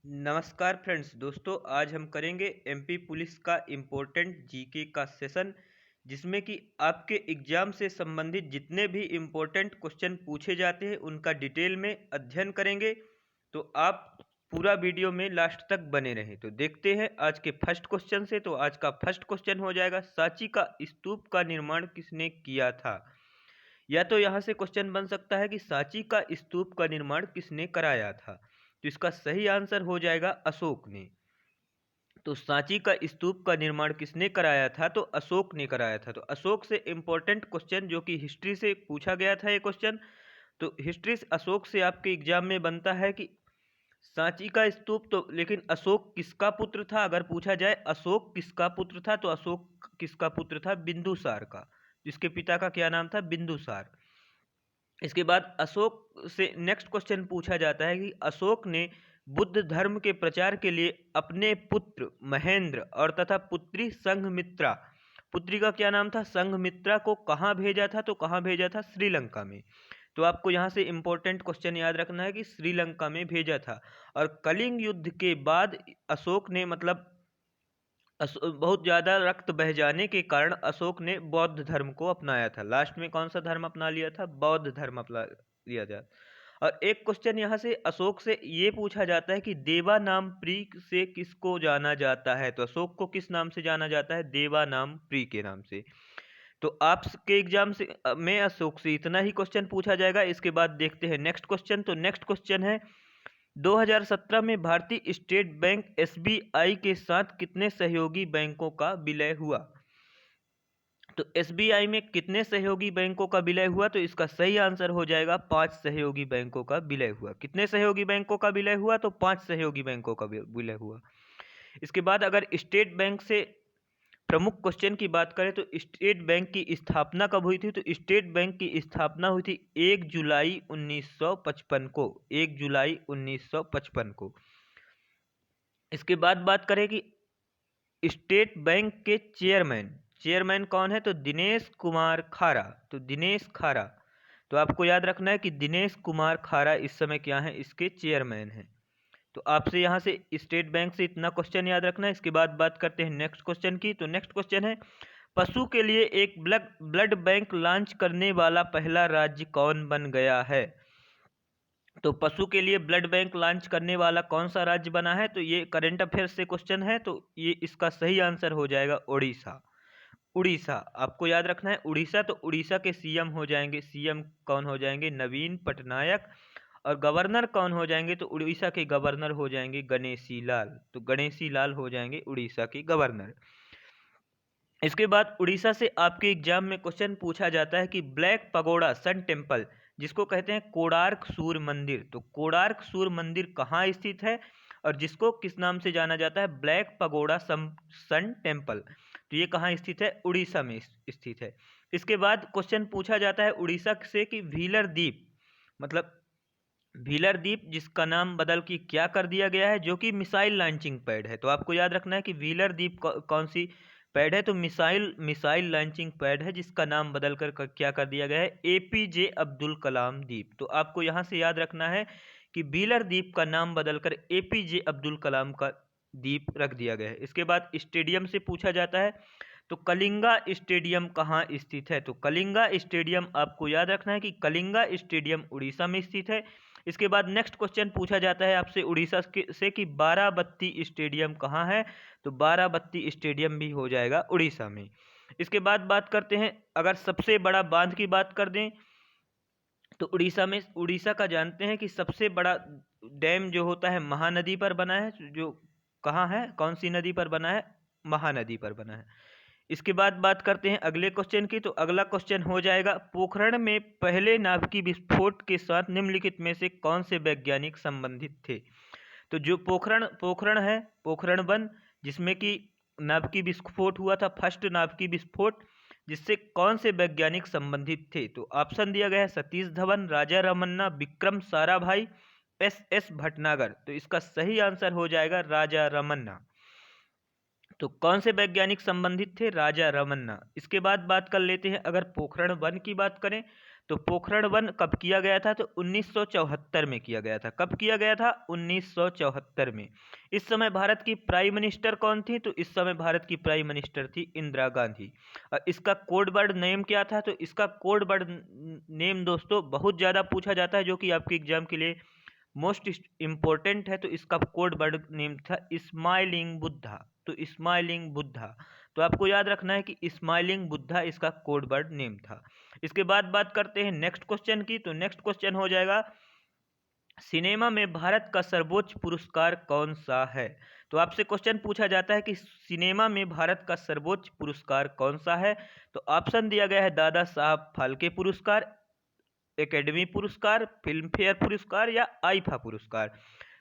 नमस्कार फ्रेंड्स दोस्तों, आज हम करेंगे एमपी पुलिस का इम्पोर्टेंट जीके का सेशन, जिसमें कि आपके एग्जाम से संबंधित जितने भी इम्पोर्टेंट क्वेश्चन पूछे जाते हैं उनका डिटेल में अध्ययन करेंगे। तो आप पूरा वीडियो में लास्ट तक बने रहें। तो देखते हैं आज के फर्स्ट क्वेश्चन से। तो आज का फर्स्ट क्वेश्चन हो जाएगा, सांची का स्तूप का निर्माण किसने किया था। या तो यहाँ से क्वेश्चन बन सकता है कि सांची का स्तूप का निर्माण किसने कराया था। तो इसका सही आंसर हो जाएगा अशोक ने। तो सांची का स्तूप का निर्माण किसने कराया था, तो अशोक ने कराया था। तो अशोक से इंपॉर्टेंट क्वेश्चन जो कि हिस्ट्री से पूछा गया था ये क्वेश्चन, तो हिस्ट्री अशोक से आपके एग्जाम में बनता है कि सांची का स्तूप, तो लेकिन अशोक किसका पुत्र था। अगर पूछा जाए अशोक किसका पुत्र था, तो अशोक किसका पुत्र था, बिंदुसार का, जिसके पिता का क्या नाम था, बिंदुसार। इसके बाद अशोक से नेक्स्ट क्वेश्चन पूछा जाता है कि अशोक ने बुद्ध धर्म के प्रचार के लिए अपने पुत्र महेंद्र और तथा पुत्री संघमित्रा, पुत्री का क्या नाम था, संघमित्रा को कहाँ भेजा था, तो कहाँ भेजा था, श्रीलंका में। तो आपको यहाँ से इंपॉर्टेंट क्वेश्चन याद रखना है कि श्रीलंका में भेजा था। और कलिंग युद्ध के बाद अशोक ने मतलब बहुत ज़्यादा रक्त बह जाने के कारण अशोक ने बौद्ध धर्म को अपनाया था। लास्ट में कौन सा धर्म अपना लिया था, बौद्ध धर्म अपना लिया था। और एक क्वेश्चन यहाँ से अशोक से ये पूछा जाता है कि देवा नाम प्री से किसको जाना जाता है। तो अशोक को किस नाम से जाना जाता है, देवा नाम प्री के नाम से। तो आपके एग्जाम से में अशोक से इतना ही क्वेश्चन पूछा जाएगा। इसके बाद देखते हैं नेक्स्ट क्वेश्चन। तो नेक्स्ट क्वेश्चन है, 2017 में भारतीय स्टेट बैंक एसबीआई के साथ कितने सहयोगी बैंकों का विलय हुआ। तो एसबीआई में कितने सहयोगी बैंकों का विलय हुआ, तो इसका सही आंसर हो जाएगा 5 सहयोगी बैंकों का विलय हुआ। कितने सहयोगी बैंकों का विलय हुआ, तो 5 सहयोगी बैंकों का विलय हुआ। इसके बाद अगर स्टेट बैंक से प्रमुख क्वेश्चन की बात करें तो स्टेट बैंक की स्थापना कब हुई थी, तो स्टेट बैंक की स्थापना हुई थी 1 जुलाई 1955 को, 1 जुलाई 1955 को। इसके बाद बात करें कि स्टेट बैंक के चेयरमैन, चेयरमैन कौन है, तो दिनेश कुमार खारा। तो दिनेश खारा, तो आपको याद रखना है कि दिनेश कुमार खारा इस समय क्या है, इसके चेयरमैन हैं। तो आपसे यहाँ से स्टेट बैंक से इतना क्वेश्चन याद रखना है। इसके बाद बात करते हैं नेक्स्ट क्वेश्चन की। तो नेक्स्ट क्वेश्चन है, पशु के लिए एक ब्लड बैंक लॉन्च करने वाला पहला राज्य कौन बन गया है। तो पशु के लिए ब्लड बैंक लॉन्च करने वाला कौन सा राज्य बना है, तो ये करंट अफेयर्स से क्वेश्चन है। तो ये इसका सही आंसर हो जाएगा उड़ीसा। उड़ीसा आपको याद रखना है, उड़ीसा। तो उड़ीसा के सीएम हो जाएंगे, सीएम कौन हो जाएंगे, नवीन पटनायक। और गवर्नर कौन हो जाएंगे, तो उड़ीसा के गवर्नर हो जाएंगे गणेशी लाल। तो गणेशी लाल हो जाएंगे उड़ीसा के गवर्नर। इसके बाद उड़ीसा से आपके एग्जाम में क्वेश्चन पूछा जाता है कि ब्लैक पगोड़ा सन टेम्पल, जिसको कहते हैं कोणार्क सूर्य मंदिर, तो कोणार्क सूर्य मंदिर कहाँ स्थित है और जिसको किस नाम से जाना जाता है, ब्लैक पगोड़ा सन टेम्पल। तो ये कहाँ स्थित है, उड़ीसा में स्थित है। इसके बाद क्वेश्चन पूछा जाता है उड़ीसा से कि व्हीलर द्वीप, मतलब व्हीलर द्वीप जिसका नाम बदल के क्या कर दिया गया है, जो कि मिसाइल लॉन्चिंग पैड है। तो आपको याद रखना है कि व्हीलर द्वीप कौन सी पैड है, तो मिसाइल लॉन्चिंग पैड है, जिसका नाम बदल कर क्या कर दिया गया है, एपीजे अब्दुल कलाम द्वीप। तो आपको यहाँ से याद रखना है कि व्हीलर द्वीप का नाम बदलकर एपीजे अब्दुल कलाम का द्वीप रख दिया गया है। इसके बाद स्टेडियम से पूछा जाता है, तो कलिंगा स्टेडियम कहाँ स्थित है। तो कलिंगा स्टेडियम आपको याद रखना है कि कलिंगा स्टेडियम उड़ीसा में स्थित है। इसके बाद नेक्स्ट क्वेश्चन पूछा जाता है आपसे उड़ीसा से कि बाराबत्ती स्टेडियम कहाँ है। तो बाराबत्ती स्टेडियम भी हो जाएगा उड़ीसा में। इसके बाद बात करते हैं, अगर सबसे बड़ा बांध की बात कर दें तो उड़ीसा में, उड़ीसा का जानते हैं कि सबसे बड़ा डैम जो होता है महानदी पर बना है। जो कहाँ है, कौन सी नदी पर बना है, महानदी पर बना है। इसके बाद बात करते हैं अगले क्वेश्चन की। तो अगला क्वेश्चन हो जाएगा, पोखरण में पहले नाभिकीय विस्फोट के साथ निम्नलिखित में से कौन से वैज्ञानिक संबंधित थे। तो जो पोखरण है, पोखरण वन, जिसमें कि नाभिकीय विस्फोट हुआ था, फर्स्ट नाभिकीय विस्फोट, जिससे कौन से वैज्ञानिक संबंधित थे। तो ऑप्शन दिया गया है सतीश धवन, राजा रमन्ना, विक्रम साराभाई, एस भटनागर। तो इसका सही आंसर हो जाएगा राजा रमन्ना। तो कौन से वैज्ञानिक संबंधित थे, राजा रमन्ना। इसके बाद बात कर लेते हैं, अगर पोखरण वन की बात करें तो पोखरण 1 कब किया गया था? तो 1974 में किया गया था। कब किया गया था? 1974 में। इस समय भारत की प्राइम मिनिस्टर कौन थी? तो इस समय भारत की प्राइम मिनिस्टर थी इंदिरा गांधी। और इसका कोड वर्ड नेम क्या था? तो इसका कोड वर्ड नेम दोस्तों बहुत ज़्यादा पूछा जाता है, जो कि आपके एग्जाम के लिए मोस्ट इम्पोर्टेंट है। तो इसका कोड वर्ड नेम था स्माइलिंग बुद्धा। तो स्माइलिंग बुद्धा, तो आपको याद रखना है कि स्माइलिंग बुद्धा इसका कोड वर्ड नेम था। इसके बाद बात करते हैं नेक्स्ट क्वेश्चन की। तो नेक्स्ट क्वेश्चन हो जाएगा, सिनेमा में भारत का सर्वोच्च पुरस्कार कौन सा है? तो आपसे क्वेश्चन पूछा जाता है कि सिनेमा में भारत का सर्वोच्च पुरस्कार कौन सा है? तो ऑप्शन दिया गया है दादा साहब फाल्के पुरस्कार, एकेडमी पुरस्कार, फिल्म फेयर पुरस्कार या आईफा पुरस्कार।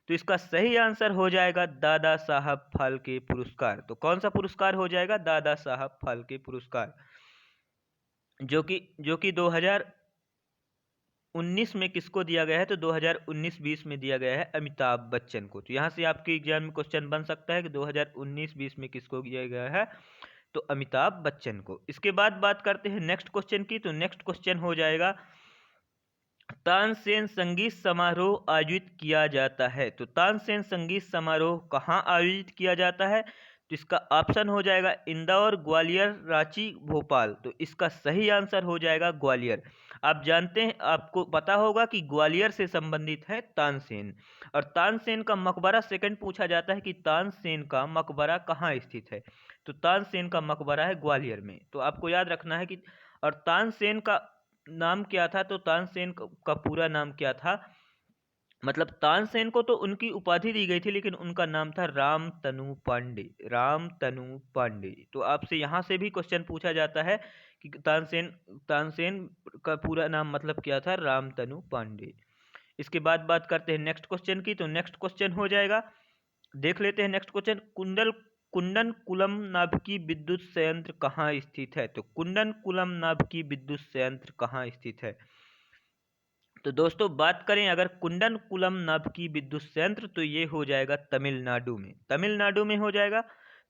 तो इसका सही आंसर हो जाएगा दादा साहब फाल्के पुरस्कार। तो कौन सा पुरस्कार हो जाएगा? दादा साहब फाल्के पुरस्कार, जो कि 2019 में किसको दिया गया है? तो 2019-20 में दिया गया है अमिताभ बच्चन को। तो यहाँ से आपके एग्जाम में क्वेश्चन बन सकता है कि 2019-20 में किसको दिया गया है? तो अमिताभ बच्चन को। इसके बाद बात करते हैं नेक्स्ट क्वेश्चन की। तो नेक्स्ट क्वेश्चन हो जाएगा, तानसेन संगीत समारोह आयोजित किया जाता है। तो तानसेन संगीत समारोह कहाँ आयोजित किया जाता है? तो इसका ऑप्शन हो जाएगा इंदौर, ग्वालियर, रांची, भोपाल। तो इसका सही आंसर हो जाएगा ग्वालियर। आप जानते हैं, आपको पता होगा कि ग्वालियर से संबंधित है तानसेन। और तानसेन का मकबरा सेकंड पूछा जाता है कि तानसेन का मकबरा कहाँ स्थित है? तो तानसेन का मकबरा है ग्वालियर में। तो आपको याद रखना है कि, और तानसेन का नाम क्या था? तो तानसेन का पूरा नाम क्या था? मतलब तानसेन को तो उनकी उपाधि दी गई थी, लेकिन उनका नाम था रामतनु पांडे। रामतनु पांडे। तो आपसे यहाँ से भी क्वेश्चन पूछा जाता है कि तानसेन तानसेन का पूरा नाम मतलब क्या था? रामतनु पांडे। इसके बाद बात करते हैं नेक्स्ट क्वेश्चन की। तो नेक्स्ट क्वेश्चन हो जाएगा, देख लेते हैं नेक्स्ट क्वेश्चन, कुंडनकुलम नाभिकीय विद्युत संयंत्र कहाँ स्थित है? तो कुंडनकुलम नाभिकीय विद्युत संयंत्र कहाँ स्थित है? तो दोस्तों बात करें अगर कुंडनकुलम नाभिकीय विद्युत संयंत्र, तो ये हो जाएगा तमिलनाडु में। तमिलनाडु में हो जाएगा।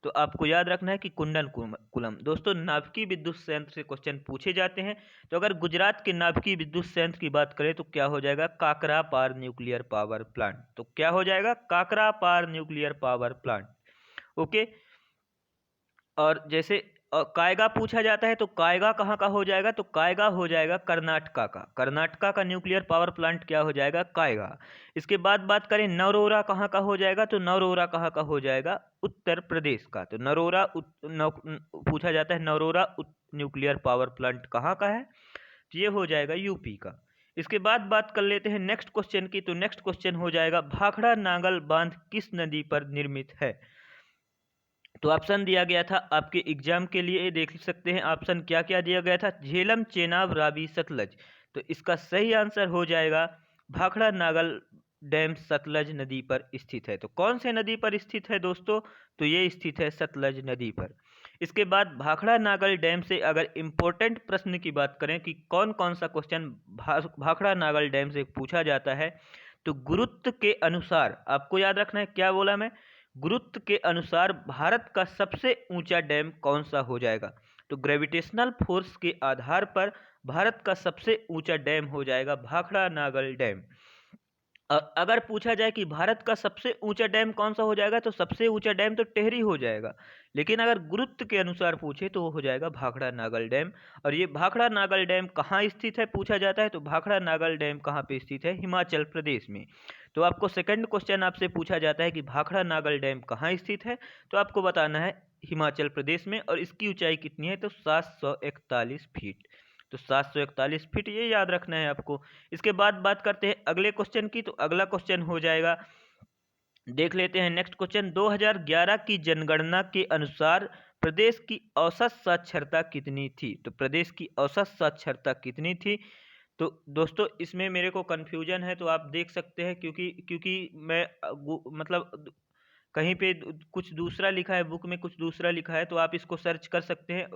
तो आपको याद रखना है कि कुंडनकुलम। दोस्तों नाभिकीय विद्युत संयंत्र से क्वेश्चन पूछे जाते हैं। तो अगर गुजरात के नाभिकीय विद्युत संयंत्र की बात करें तो क्या हो जाएगा? काकरा पार न्यूक्लियर पावर प्लांट। तो क्या हो जाएगा? काकरा पार न्यूक्लियर पावर प्लांट। ओके। और जैसे कायगा पूछा जाता है, तो कायगा कहाँ का हो जाएगा? तो कायगा हो जाएगा कर्नाटका का। कर्नाटका का न्यूक्लियर पावर प्लांट क्या हो जाएगा? कायगा। इसके बाद बात करें नरोरा कहाँ का हो जाएगा? तो नरोरा कहाँ का हो जाएगा? उत्तर प्रदेश का। तो नरोरा पूछा जाता है, नरोरा न्यूक्लियर पावर प्लांट कहाँ का है? तो ये हो जाएगा यूपी का। इसके बाद बात कर लेते हैं नेक्स्ट क्वेश्चन की। तो नेक्स्ट क्वेश्चन हो जाएगा, भाखड़ा नागल बांध किस नदी पर निर्मित है? तो ऑप्शन दिया गया था आपके एग्जाम के लिए, देख सकते हैं ऑप्शन क्या क्या दिया गया था। झेलम, चेनाब, रावी, सतलज। तो इसका सही आंसर हो जाएगा भाखड़ा नागल डैम सतलज नदी पर स्थित है। तो कौन से नदी पर स्थित है दोस्तों? तो ये स्थित है सतलज नदी पर। इसके बाद भाखड़ा नागल डैम से अगर इम्पोर्टेंट प्रश्न की बात करें कि कौन कौन सा क्वेश्चन भाखड़ा नागल डैम से पूछा जाता है, तो गुरुत्व के अनुसार आपको याद रखना है, क्या बोला मैं? गुरुत्व के अनुसार भारत का सबसे ऊंचा डैम कौन सा हो जाएगा? तो ग्रेविटेशनल फोर्स के आधार पर भारत का सबसे ऊंचा डैम हो जाएगा भाखड़ा नागल डैम। और अगर पूछा जाए कि भारत का सबसे ऊंचा डैम कौन सा हो जाएगा, तो सबसे ऊंचा डैम तो टेहरी हो जाएगा। लेकिन अगर गुरुत्व के अनुसार पूछे तो वो हो जाएगा भाखड़ा नागल डैम। और ये भाखड़ा नागल डैम कहाँ स्थित है पूछा जाता है, तो भाखड़ा नागल डैम कहाँ पे स्थित है? हिमाचल प्रदेश में। तो आपको सेकंड क्वेश्चन आपसे पूछा जाता है कि भाखड़ा नागल डैम कहाँ स्थित है, तो आपको बताना है हिमाचल प्रदेश में। और इसकी ऊंचाई कितनी है? तो 741 फीट। तो 741 फीट, ये याद रखना है आपको। इसके बाद बात करते हैं अगले क्वेश्चन की। तो अगला क्वेश्चन हो जाएगा, देख लेते हैं नेक्स्ट क्वेश्चन, 2011 की जनगणना के अनुसार प्रदेश की औसत साक्षरता कितनी थी? तो प्रदेश की औसत साक्षरता कितनी थी? तो दोस्तों इसमें मेरे को कन्फ्यूजन है, तो आप देख सकते हैं, क्योंकि मैं मतलब कहीं पे कुछ दूसरा लिखा है, बुक में कुछ दूसरा लिखा है, तो आप इसको सर्च कर सकते हैं।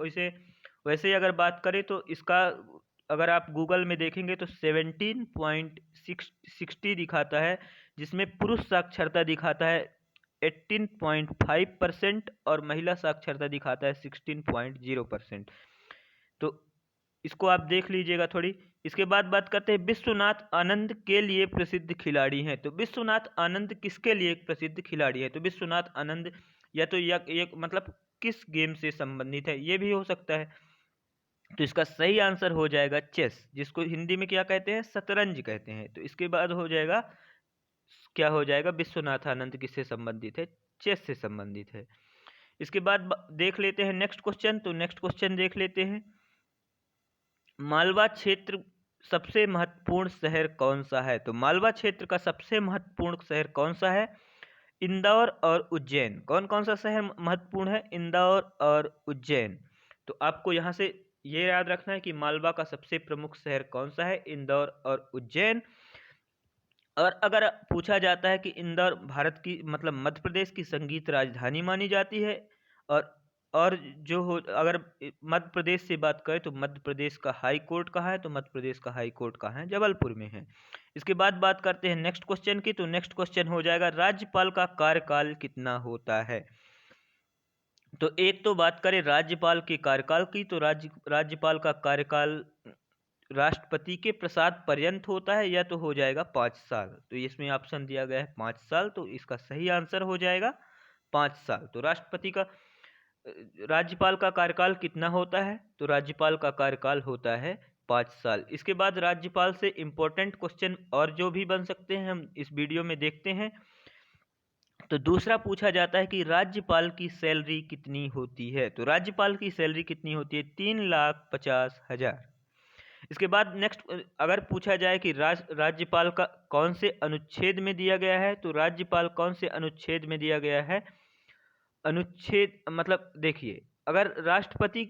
वैसे अगर बात करें तो इसका, अगर आप गूगल में देखेंगे तो 17.60 दिखाता है, जिसमें पुरुष साक्षरता दिखाता है 18.5% और महिला साक्षरता दिखाता है 16.0%। तो इसको आप देख लीजिएगा थोड़ी। इसके बाद बात करते हैं विश्वनाथ आनंद के लिए प्रसिद्ध खिलाड़ी हैं। तो विश्वनाथ आनंद किसके लिए एक प्रसिद्ध खिलाड़ी है? तो विश्वनाथ आनंद या तो एक मतलब किस गेम से संबंधित है, ये भी हो सकता है। तो इसका सही आंसर हो जाएगा चेस, जिसको हिंदी में क्या कहते हैं? शतरंज कहते हैं। तो इसके बाद हो जाएगा, क्या हो जाएगा? विश्वनाथ आनंद किससे संबंधित है? चेस से संबंधित है। इसके बाद देख लेते हैं नेक्स्ट क्वेश्चन। तो नेक्स्ट क्वेश्चन देख लेते हैं, मालवा क्षेत्र सबसे महत्वपूर्ण शहर कौन सा है? तो मालवा क्षेत्र का सबसे महत्वपूर्ण शहर कौन सा है? इंदौर और उज्जैन। कौन कौन सा शहर महत्वपूर्ण है? इंदौर और उज्जैन। तो आपको यहाँ से ये याद रखना है कि मालवा का सबसे प्रमुख शहर कौन सा है? इंदौर और उज्जैन। और अगर पूछा जाता है कि इंदौर भारत की मतलब मध्य प्रदेश की संगीत राजधानी मानी जाती है, और जो हो अगर मध्य प्रदेश से बात करें तो मध्य प्रदेश का हाई कोर्ट कहाँ है? तो मध्य प्रदेश का हाई कोर्ट कहाँ है? जबलपुर में है। इसके बाद बात करते हैं नेक्स्ट क्वेश्चन की। तो नेक्स्ट क्वेश्चन हो जाएगा, राज्यपाल का कार्यकाल कितना होता है? तो एक तो बात करें राज्यपाल के कार्यकाल की, तो राज्यपाल का कार्यकाल राष्ट्रपति के प्रसाद पर्यंत होता है, या तो हो जाएगा 5 साल। तो इसमें ऑप्शन दिया गया है 5 साल, तो इसका सही आंसर हो जाएगा 5 साल। तो राज्यपाल का कार्यकाल कितना होता है? तो राज्यपाल का कार्यकाल होता है 5 साल। इसके बाद राज्यपाल से इंपॉर्टेंट क्वेश्चन और जो भी बन सकते हैं हम इस वीडियो में देखते हैं। तो दूसरा पूछा जाता है कि राज्यपाल की सैलरी कितनी होती है? तो राज्यपाल की सैलरी कितनी होती है? 3,50,000। इसके बाद नेक्स्ट, अगर पूछा जाए कि राज्यपाल का कौन से अनुच्छेद में दिया गया है? तो राज्यपाल कौन से अनुच्छेद में दिया गया है? अनुच्छेद मतलब देखिए, अगर राष्ट्रपति,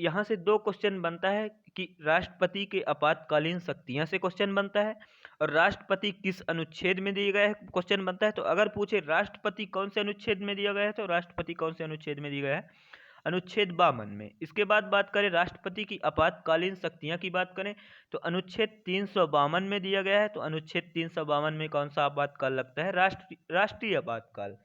यहाँ से दो क्वेश्चन बनता है कि राष्ट्रपति के आपातकालीन शक्तियां से क्वेश्चन बनता है, और राष्ट्रपति किस अनुच्छेद में दिए गए क्वेश्चन बनता है। तो अगर पूछे राष्ट्रपति कौन से अनुच्छेद में दिया गया है, तो राष्ट्रपति कौन से अनुच्छेद में दिया गया है? अनुच्छेद 52 में। इसके बाद बात करें राष्ट्रपति की आपातकालीन शक्तियां की बात करें, तो अनुच्छेद 352 में दिया गया है। तो अनुच्छेद 352 में कौन सा आपातकाल लगता है? राष्ट्रीय आपातकाल।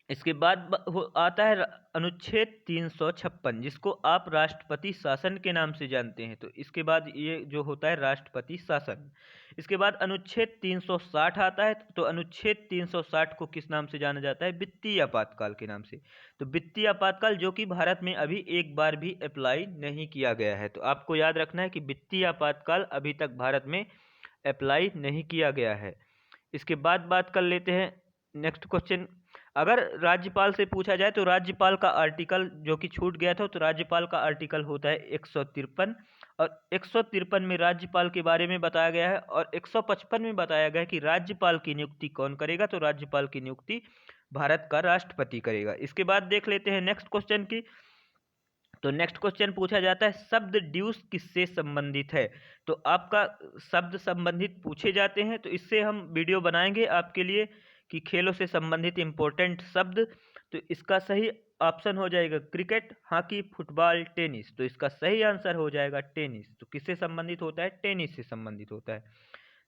इसके बाद आता है अनुच्छेद 356, जिसको आप राष्ट्रपति शासन के नाम से जानते हैं। तो इसके बाद ये जो होता है राष्ट्रपति शासन। इसके बाद अनुच्छेद 360 आता है। तो अनुच्छेद 360 को किस नाम से जाना जाता है? वित्तीय आपातकाल के नाम से। तो वित्तीय आपातकाल जो कि भारत में अभी एक बार भी अप्लाई नहीं किया गया है। तो आपको याद रखना है कि वित्तीय आपातकाल अभी तक भारत में अप्लाई नहीं किया गया है। इसके बाद बात कर लेते हैं नेक्स्ट क्वेश्चन। अगर राज्यपाल से पूछा जाए तो राज्यपाल का आर्टिकल जो कि छूट गया था, तो राज्यपाल का आर्टिकल होता है 153, और 153 में राज्यपाल के बारे में बताया गया है, और 155 में बताया गया है कि राज्यपाल की नियुक्ति कौन करेगा? तो राज्यपाल की नियुक्ति भारत का राष्ट्रपति करेगा। इसके बाद देख लेते हैं नेक्स्ट क्वेश्चन की। तो नेक्स्ट क्वेश्चन पूछा जाता है, शब्द ड्यूस किससे संबंधित है? तो आपका शब्द संबंधित पूछे जाते हैं, तो इससे हम वीडियो बनाएंगे आपके लिए कि खेलों से संबंधित इंपॉर्टेंट शब्द। तो इसका सही ऑप्शन हो जाएगा क्रिकेट, हॉकी, फुटबॉल, टेनिस। तो इसका सही आंसर हो जाएगा टेनिस। तो किससे संबंधित होता है? टेनिस से संबंधित होता है।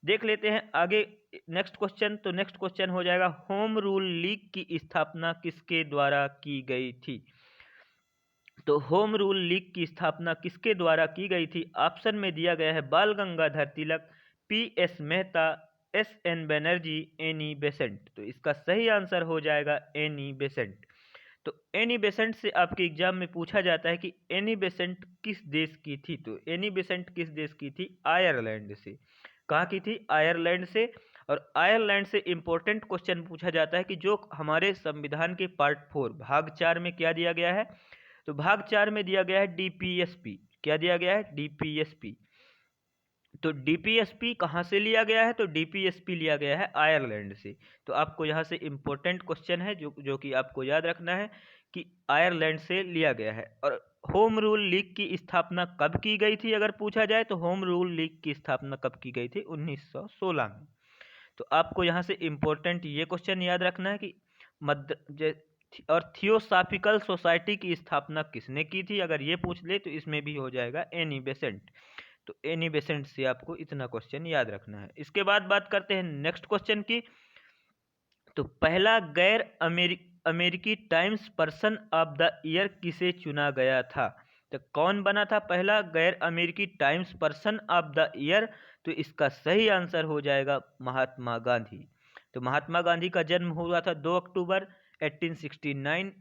देख लेते हैं आगे नेक्स्ट क्वेश्चन। तो नेक्स्ट क्वेश्चन हो जाएगा, होम रूल लीग की स्थापना किसके द्वारा की गई थी? तो होम रूल लीग की स्थापना किसके द्वारा की गई थी? ऑप्शन में दिया गया है Bal Gangadhar Tilak, P S. Mehta, S N. Banerjee, Annie Besant. तो इसका सही आंसर हो जाएगा एनी बेसेंट। तो एनी बेसेंट से आपके एग्जाम में पूछा जाता है कि एनी बेसेंट किस देश की थी? तो एनी बेसेंट किस देश की थी? आयरलैंड से। कहाँ की थी? आयरलैंड से। और आयरलैंड से इंपॉर्टेंट क्वेश्चन पूछा जाता है कि जो हमारे संविधान के पार्ट 4 भाग 4 में क्या दिया गया है? तो भाग 4 में दिया गया है डीपीएसपी। क्या दिया गया है? डीपीएसपी। तो डीपीएसपी कहाँ से लिया गया है? तो डीपीएसपी लिया गया है आयरलैंड से। तो आपको यहाँ से इंपॉर्टेंट क्वेश्चन है जो कि आपको याद रखना है कि आयरलैंड से लिया गया है। और होम रूल लीग की स्थापना कब की गई थी? अगर पूछा जाए तो होम रूल लीग की स्थापना कब की गई थी? 1916 में। तो आपको यहाँ से इंपॉर्टेंट ये क्वेश्चन याद रखना है कि मध्य और थियोसॉफिकल सोसाइटी की स्थापना किसने की थी? अगर ये पूछ ले तो इसमें भी हो जाएगा एनी बेसेंट। तो एनी बेसेंट से आपको इतना क्वेश्चन याद रखना है। इसके बाद बात करते हैं नेक्स्ट क्वेश्चन की। तो पहला गैर अमेरिकी times person of the year किसे चुना गया था? तो कौन बना था पहला गैर अमेरिकी times person of the year? तो इसका सही आंसर हो जाएगा महात्मा गांधी। तो महात्मा गांधी का जन्म हुआ था 2 अक्टूबर 1869,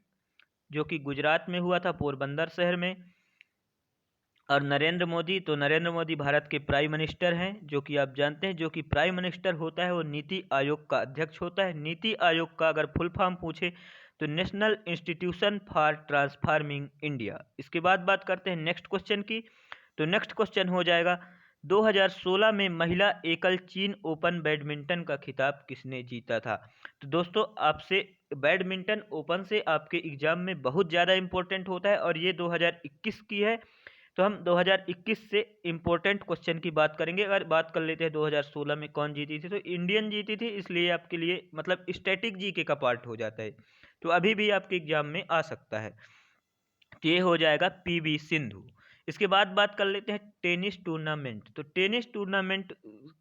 जो कि गुजरात में हुआ था, पोरबंदर शहर में। और नरेंद्र मोदी भारत के प्राइम मिनिस्टर हैं, जो कि आप जानते हैं, जो कि प्राइम मिनिस्टर होता है वो नीति आयोग का अध्यक्ष होता है। नीति आयोग का अगर फुल फॉर्म पूछे तो national institution for transforming India. इसके बाद बात करते हैं नेक्स्ट क्वेश्चन की। तो नेक्स्ट क्वेश्चन हो जाएगा 2016 में महिला एकल चीन ओपन बैडमिंटन का खिताब किसने जीता था? तो दोस्तों, आपसे बैडमिंटन ओपन से आपके एग्जाम में बहुत ज़्यादा इंपॉर्टेंट होता है, और ये 2021 की है। तो हम 2021 से इम्पोर्टेंट क्वेश्चन की बात करेंगे। अगर बात कर लेते हैं 2016 में कौन जीती थी, तो इंडियन जीती थी, इसलिए आपके लिए मतलब स्टैटिक जीके का पार्ट हो जाता है, तो अभी भी आपके एग्जाम में आ सकता है। तो ये हो जाएगा पीवी सिंधु। इसके बाद बात कर लेते हैं टेनिस टूर्नामेंट। तो टेनिस टूर्नामेंट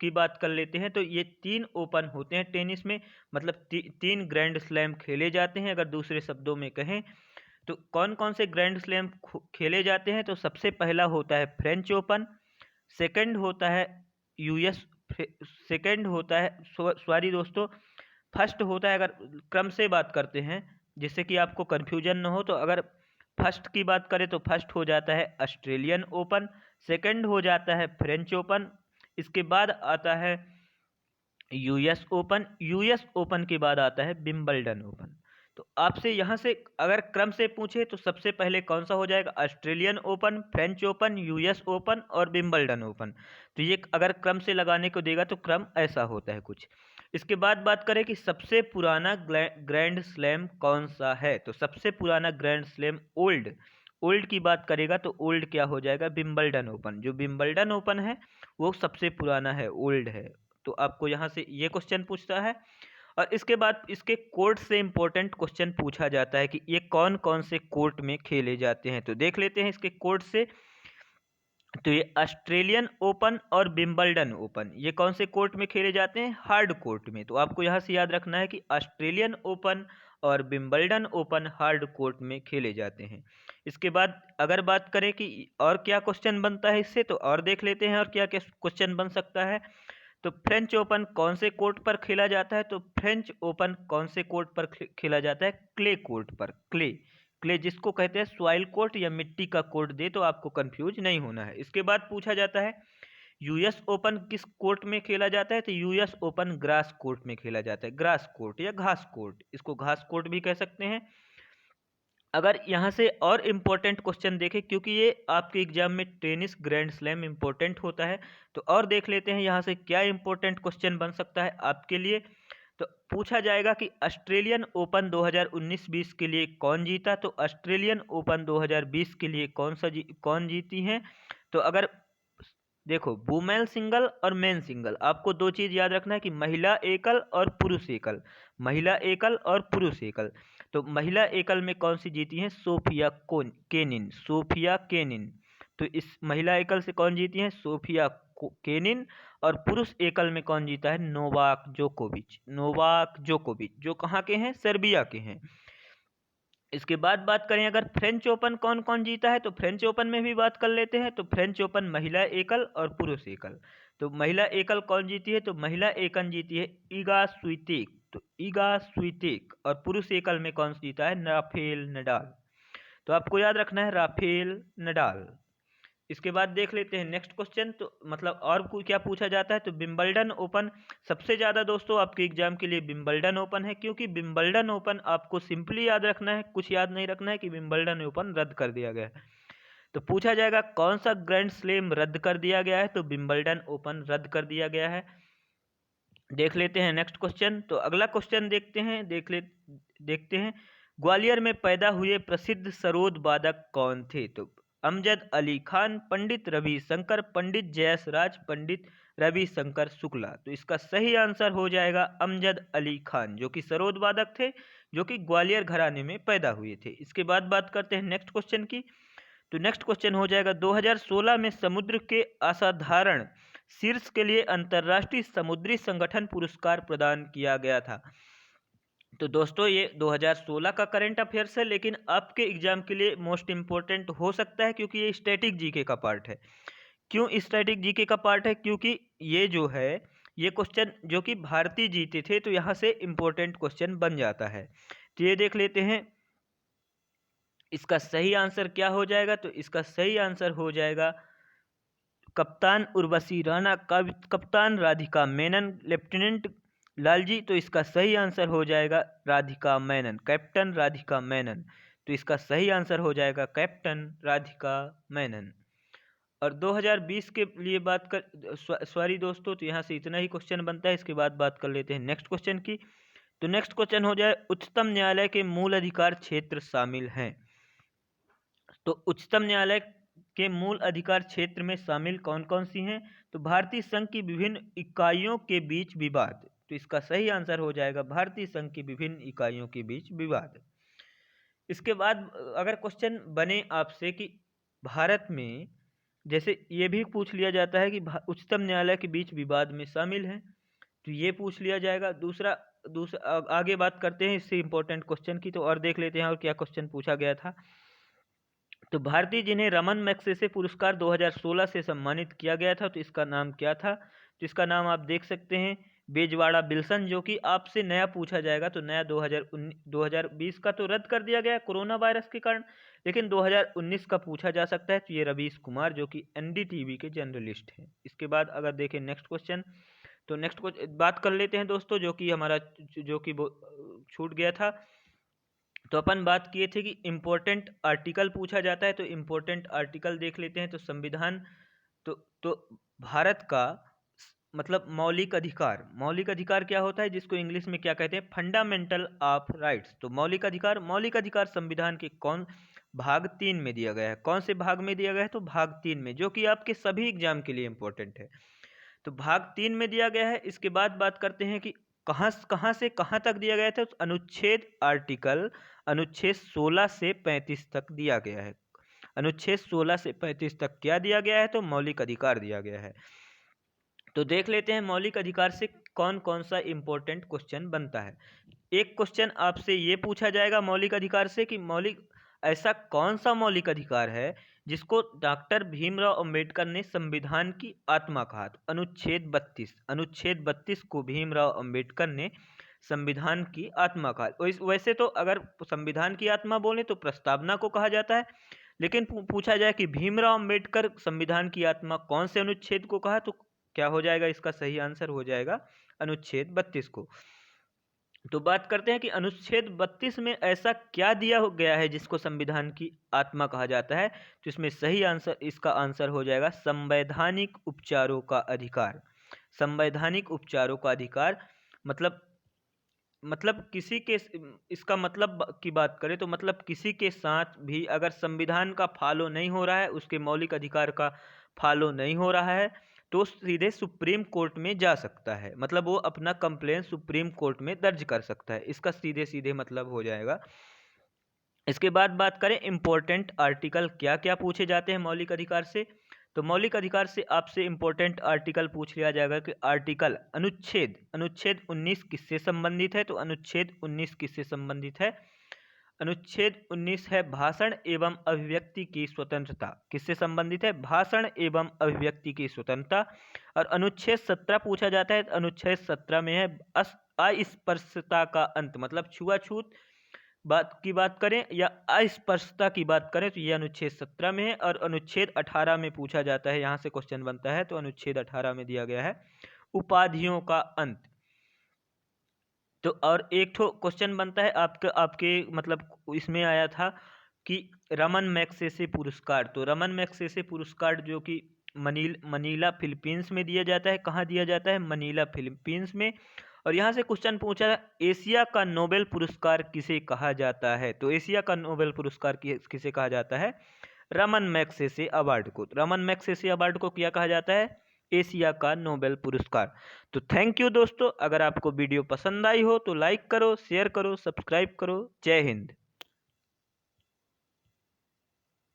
की बात कर लेते हैं। तो ये 3 ओपन होते हैं टेनिस में, मतलब 3 ग्रैंड स्लैम खेले जाते हैं, अगर दूसरे शब्दों में कहें तो। कौन कौन से ग्रैंड स्लैम खेले जाते हैं? तो सबसे पहला होता है फ्रेंच ओपन, सेकंड होता है यूएस, सेकंड होता है सॉरी दोस्तों, फर्स्ट होता है, अगर क्रम से बात करते हैं जिससे कि आपको कन्फ्यूजन न हो, तो अगर फर्स्ट की बात करें तो फर्स्ट हो जाता है ऑस्ट्रेलियन ओपन, सेकंड हो जाता है फ्रेंच ओपन, इसके बाद आता है यूएस ओपन, यूएस ओपन के बाद आता है विंबलडन ओपन। तो आपसे यहाँ से अगर क्रम से पूछे तो सबसे पहले कौन सा हो जाएगा? Australian open, French open, US open और विंबलडन ओपन। तो ये अगर क्रम से लगाने को देगा तो क्रम ऐसा होता है कुछ। इसके बाद बात करें कि सबसे पुराना ग्रैंड स्लैम कौन सा है? तो सबसे पुराना ग्रैंड स्लैम ओल्ड की बात करेगा तो ओल्ड क्या हो जाएगा? Wimbledon open. जो विंबलडन ओपन है वो सबसे पुराना है, ओल्ड है। तो आपको यहाँ से ये क्वेश्चन पूछता है। और इसके बाद इसके कोर्ट से इंपॉर्टेंट क्वेश्चन पूछा जाता है कि ये कौन कौन से कोर्ट में खेले जाते हैं। तो देख लेते हैं इसके कोर्ट से। तो ये ऑस्ट्रेलियन ओपन और विंबलडन ओपन ये कौन से कोर्ट में खेले जाते हैं? हार्ड कोर्ट में। तो आपको यहाँ से याद रखना है कि ऑस्ट्रेलियन ओपन और विंबलडन ओपन हार्ड कोर्ट में खेले जाते हैं। इसके बाद अगर बात करें कि और क्या क्वेश्चन बनता है इससे, तो और देख लेते हैं और क्या क्या क्वेश्चन बन सकता है। तो फ्रेंच ओपन कौन से कोर्ट पर खेला जाता है? तो फ्रेंच ओपन कौन से कोर्ट पर खेला जाता है? क्ले कोर्ट पर। क्ले जिसको कहते हैं सॉइल कोर्ट या मिट्टी का कोर्ट दे तो आपको कंफ्यूज नहीं होना है। इसके बाद पूछा जाता है यूएस ओपन किस कोर्ट में खेला जाता है? तो यूएस ओपन ग्रास कोर्ट में खेला जाता है। ग्रास कोर्ट या घास कोर्ट, इसको घास कोर्ट भी कह सकते हैं। अगर यहाँ से और इम्पोर्टेंट क्वेश्चन देखें, क्योंकि ये आपके एग्जाम में टेनिस ग्रैंड स्लैम इम्पोर्टेंट होता है, तो और देख लेते हैं यहाँ से क्या इम्पोर्टेंट क्वेश्चन बन सकता है आपके लिए। तो पूछा जाएगा कि ऑस्ट्रेलियन ओपन 2019-20 के लिए कौन जीता? तो ऑस्ट्रेलियन ओपन 2020 के लिए कौन जीती हैं? तो अगर देखो, वुमेन सिंगल और मेन सिंगल, आपको 2 चीज़ याद रखना है कि महिला एकल और पुरुष एकल, महिला एकल और पुरुष एकल। तो महिला एकल में कौन सी जीती हैं? Sofia Kenin. तो इस महिला एकल से कौन जीती हैं? Sofia Kenin. और पुरुष एकल में कौन जीता है? नोवाक जोकोविच, जो कहाँ के हैं? सर्बिया के हैं। इसके बाद बात करें अगर फ्रेंच ओपन कौन कौन जीता है, तो फ्रेंच ओपन में भी बात कर लेते हैं। तो फ्रेंच ओपन महिला एकल और पुरुष एकल। तो महिला एकल कौन जीती है? तो महिला एकल जीती है ईगा स्वितेक। और पुरुष एकल में कौन जीता है? Rafael Nadal. तो आपको याद रखना है राफेल नडाल। इसके बाद देख लेते हैं नेक्स्ट क्वेश्चन। तो मतलब और क्या पूछा जाता है? तो विंबलडन ओपन सबसे ज़्यादा दोस्तों आपके एग्जाम के लिए विंबलडन ओपन है, क्योंकि विंबलडन ओपन आपको सिंपली याद रखना है, कुछ याद नहीं रखना है कि विंबलडन ओपन रद्द कर दिया गया है। तो पूछा जाएगा कौन सा ग्रैंड स्लैम रद्द कर दिया गया है? तो विंबलडन ओपन रद्द कर दिया गया है। देख लेते हैं नेक्स्ट क्वेश्चन। तो अगला क्वेश्चन देखते हैं ग्वालियर में पैदा हुए प्रसिद्ध सरोद वादक कौन थे? तो अमजद अली खान, पंडित रविशंकर, पंडित जयसराज, पंडित रविशंकर शुक्ला। तो इसका सही आंसर हो जाएगा अमजद अली खान, जो कि सरोद वादक थे, जो कि ग्वालियर घराने में पैदा हुए थे। इसके बाद बात करते हैं नेक्स्ट क्वेश्चन की। तो नेक्स्ट क्वेश्चन हो जाएगा 2016 में समुद्र के असाधारण शीर्ष के लिए अंतर्राष्ट्रीय समुद्री संगठन पुरस्कार प्रदान किया गया था। तो दोस्तों ये 2016 का करंट अफेयर्स है, लेकिन आपके एग्जाम के लिए मोस्ट इम्पोर्टेंट हो सकता है क्योंकि ये स्टैटिक जीके का पार्ट है। क्यों स्टैटिक जीके का पार्ट है? क्योंकि ये जो है ये क्वेश्चन जो कि भारतीय जीते थे, तो यहाँ से इम्पोर्टेंट क्वेश्चन बन जाता है। तो ये देख लेते हैं इसका सही आंसर क्या हो जाएगा। तो इसका सही आंसर हो जाएगा कप्तान उर्वशी राणा, कप्तान राधिका मेनन, लेफ्टिनेंट लालजी। तो इसका सही आंसर हो जाएगा राधिका मेनन, कैप्टन राधिका मेनन। तो इसका सही आंसर हो जाएगा कैप्टन राधिका मेनन। और 2020 के लिए बात कर सॉरी दोस्तों, तो यहाँ से इतना ही क्वेश्चन बनता है। इसके बाद बात कर लेते हैं नेक्स्ट क्वेश्चन की। तो नेक्स्ट क्वेश्चन हो जाए उच्चतम न्यायालय के मूल अधिकार क्षेत्र शामिल हैं। तो उच्चतम न्यायालय के मूल अधिकार क्षेत्र में शामिल कौन कौन सी हैं? तो भारतीय संघ की विभिन्न इकाइयों के बीच विवाद। तो इसका सही आंसर हो जाएगा भारतीय संघ की विभिन्न इकाइयों के बीच विवाद। इसके बाद अगर क्वेश्चन बने आपसे कि भारत में, जैसे ये भी पूछ लिया जाता है कि उच्चतम न्यायालय के बीच विवाद में शामिल है, तो ये पूछ लिया जाएगा। दूसरा आगे बात करते हैं इससे इम्पोर्टेंट क्वेश्चन की। तो और देख लेते हैं और क्या क्वेश्चन पूछा गया था। तो भारतीय जिन्हें रमन मैग्सेसे पुरस्कार 2016 से सम्मानित किया गया था, तो इसका नाम क्या था? तो इसका नाम आप देख सकते हैं बेजवाड़ा विल्सन, जो कि आपसे नया पूछा जाएगा। तो नया 2020 का तो रद्द कर दिया गया कोरोना वायरस के कारण, लेकिन 2019 का पूछा जा सकता है। तो ये रवीश कुमार जो कि एनडीटीवी के जर्नलिस्ट हैं। इसके बाद अगर देखें नेक्स्ट क्वेश्चन, तो नेक्स्ट बात कर लेते हैं दोस्तों, जो कि हमारा जो कि छूट गया था। तो अपन बात किए थे कि इम्पोर्टेंट आर्टिकल पूछा जाता है। तो इम्पोर्टेंट आर्टिकल देख लेते हैं। तो संविधान, तो भारत का मतलब मौलिक अधिकार क्या होता है, जिसको इंग्लिश में क्या कहते हैं? Fundamental of rights. तो मौलिक अधिकार संविधान के कौन भाग 3 में दिया गया है? कौन से भाग में दिया गया है? तो भाग 3 में, जो कि आपके सभी एग्जाम के लिए इम्पोर्टेंट है। तो भाग 3 में दिया गया है। इसके बाद बात करते हैं कि कहाँ से कहाँ तक दिया गया था। तो अनुच्छेद 16 से 35 तक दिया गया है। अनुच्छेद 16 से 35 तक क्या दिया गया है? तो मौलिक अधिकार दिया गया है। तो देख लेते हैं मौलिक अधिकार से कौन कौन सा इंपॉर्टेंट क्वेश्चन बनता है। एक क्वेश्चन आपसे ये पूछा जाएगा मौलिक अधिकार से कि ऐसा कौन सा मौलिक अधिकार है जिसको डॉक्टर भीमराव अंबेडकर ने संविधान की आत्मा कहा? तो अनुच्छेद 32 को भीमराव अंबेडकर ने संविधान की आत्मा कहा। वैसे तो अगर संविधान की आत्मा बोले तो प्रस्तावना को कहा जाता है, लेकिन पूछा जाए कि भीमराव अंबेडकर संविधान की आत्मा कौन से अनुच्छेद को कहा, तो क्या हो जाएगा? इसका सही आंसर हो जाएगा अनुच्छेद 32 को। तो बात करते हैं कि अनुच्छेद 32 में ऐसा क्या दिया गया है जिसको संविधान की आत्मा कहा जाता है। तो इसमें सही आंसर, इसका आंसर हो जाएगा संवैधानिक उपचारों का अधिकार। संवैधानिक उपचारों का अधिकार मतलब किसी के, इसका मतलब की बात करें तो मतलब किसी के साथ भी अगर संविधान का फॉलो नहीं हो रहा है, उसके मौलिक अधिकार का फॉलो नहीं हो रहा है, तो सीधे सुप्रीम कोर्ट में जा सकता है। मतलब वो अपना कंप्लेंट सुप्रीम कोर्ट में दर्ज कर सकता है। इसका सीधे सीधे मतलब हो जाएगा। इसके बाद बात करें इंपॉर्टेंट आर्टिकल क्या क्या पूछे जाते हैं मौलिक अधिकार से। तो मौलिक अधिकार से आपसे इंपॉर्टेंट आर्टिकल पूछ लिया जाएगा कि अनुच्छेद 19 किससे संबंधित है? तो अनुच्छेद 19 किससे संबंधित है? अनुच्छेद 19 है भाषण एवं अभिव्यक्ति की स्वतंत्रता। किससे संबंधित है? भाषण एवं अभिव्यक्ति की स्वतंत्रता। और अनुच्छेद 17 पूछा जाता है। अनुच्छेद 17 में है अस्पृश्यता का अंत, मतलब छुआछूत की बात करें या अस्पृश्यता की बात करें तो यह अनुच्छेद 17 में है। और अनुच्छेद 18 में पूछा जाता है, यहाँ से क्वेश्चन बनता है। तो अनुच्छेद 18 में दिया गया है उपाधियों का अंत। तो और एक तो क्वेश्चन बनता है आपके मतलब इसमें आया था कि रमन मैग्सेसे पुरस्कार। तो रमन मैग्सेसे पुरस्कार जो कि मनीला फिलीपींस में दिया जाता है। कहाँ दिया जाता है? मनीला फिलीपींस में। और यहाँ से क्वेश्चन पूछा है एशिया का नोबेल पुरस्कार किसे कहा जाता है? तो एशिया का नोबेल पुरस्कार किसे कहा जाता है? रमन मैग्सेसे अवार्ड को। रमन मैग्सेसे अवार्ड को क्या कहा जाता है? एशिया का नोबेल पुरस्कार। तो थैंक यू दोस्तों, अगर आपको वीडियो पसंद आई हो तो लाइक करो, शेयर करो, सब्सक्राइब करो। जय हिंद।